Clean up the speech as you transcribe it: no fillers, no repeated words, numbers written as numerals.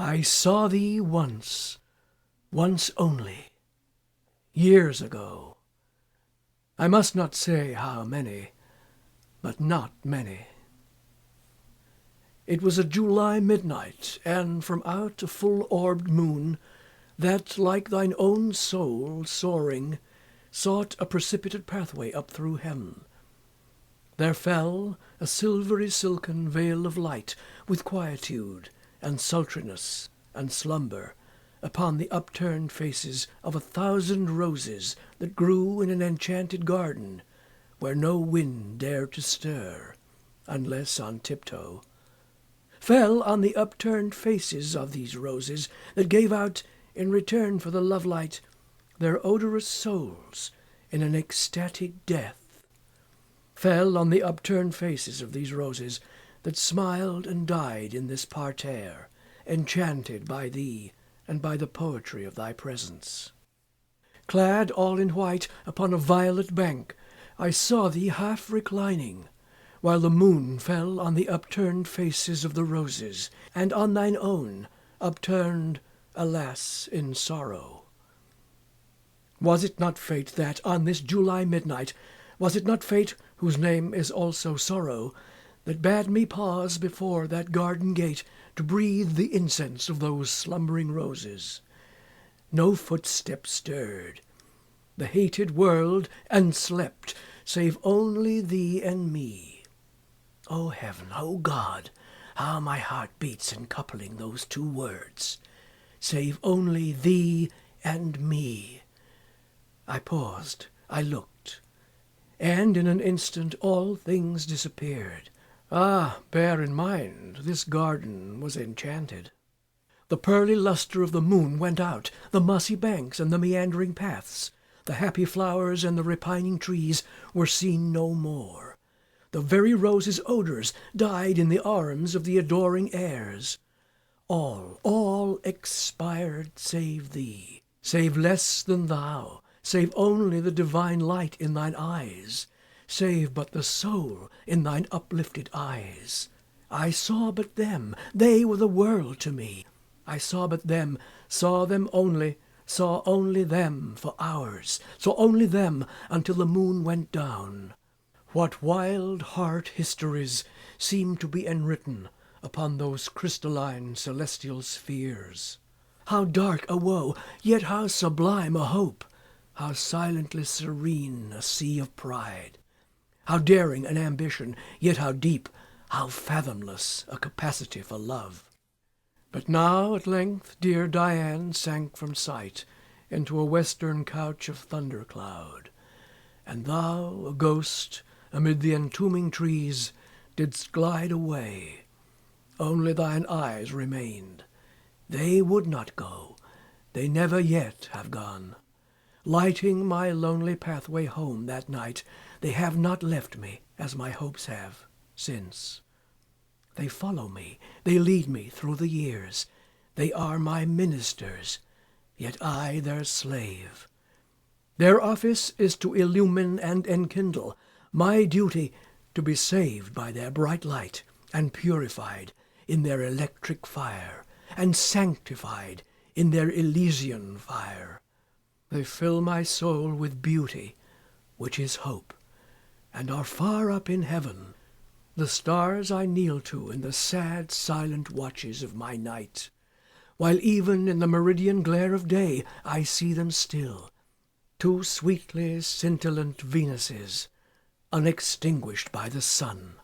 I saw thee once only, years ago. I must not say how many, but not many. It was a July midnight, and from out a full-orbed moon, that, like thine own soul, soaring, sought a precipitate pathway up through heaven, there fell a silvery silken veil of light, with quietude, and sultriness, and slumber, upon the upturned faces of 1,000 roses that grew in an enchanted garden, where no wind dared to stir, unless on tiptoe, fell on the upturned faces of these roses that gave out, in return for the lovelight, their odorous souls in an ecstatic death, fell on the upturned faces of these roses that smiled and died in this parterre, enchanted by thee and by the poetry of thy presence. Clad all in white upon a violet bank, I saw thee half reclining, while the moon fell on the upturned faces of the roses, and on thine own, upturned, alas, in sorrow. Was it not fate that, on this July midnight, was it not fate, whose name is also sorrow, that bade me pause before that garden gate to breathe the incense of those slumbering roses? No footstep stirred. The hated world and slept, save only thee and me. O heaven, O God, how my heart beats in coupling those two words, save only thee and me. I paused, I looked, and in an instant all things disappeared. Ah, bear in mind, this garden was enchanted. The pearly lustre of the moon went out, the mossy banks and the meandering paths, the happy flowers and the repining trees were seen no more. The very roses' odours died in the arms of the adoring airs. All expired save thee, save less than thou, save only the divine light in thine eyes, save but the soul in thine uplifted eyes. I saw but them, they were the world to me. I saw but them, saw them only, saw only them for hours, saw only them until the moon went down. What wild heart histories seem to be enwritten upon those crystalline celestial spheres! How dark a woe, yet how sublime a hope! How silently serene a sea of pride! How daring an ambition, yet how deep, how fathomless a capacity for love! But now at length dear Diane sank from sight into a western couch of thundercloud, and thou, a ghost, amid the entombing trees, didst glide away. Only thine eyes remained. They would not go, they never yet have gone. Lighting my lonely pathway home that night, they have not left me, as my hopes have, since. They follow me, they lead me through the years. They are my ministers, yet I their slave. Their office is to illumine and enkindle, my duty to be saved by their bright light, and purified in their electric fire, and sanctified in their Elysian fire. They fill my soul with beauty, which is hope, and are far up in heaven, the stars I kneel to in the sad, silent watches of my night, while even in the meridian glare of day I see them still, two sweetly scintillant Venuses, unextinguished by the sun.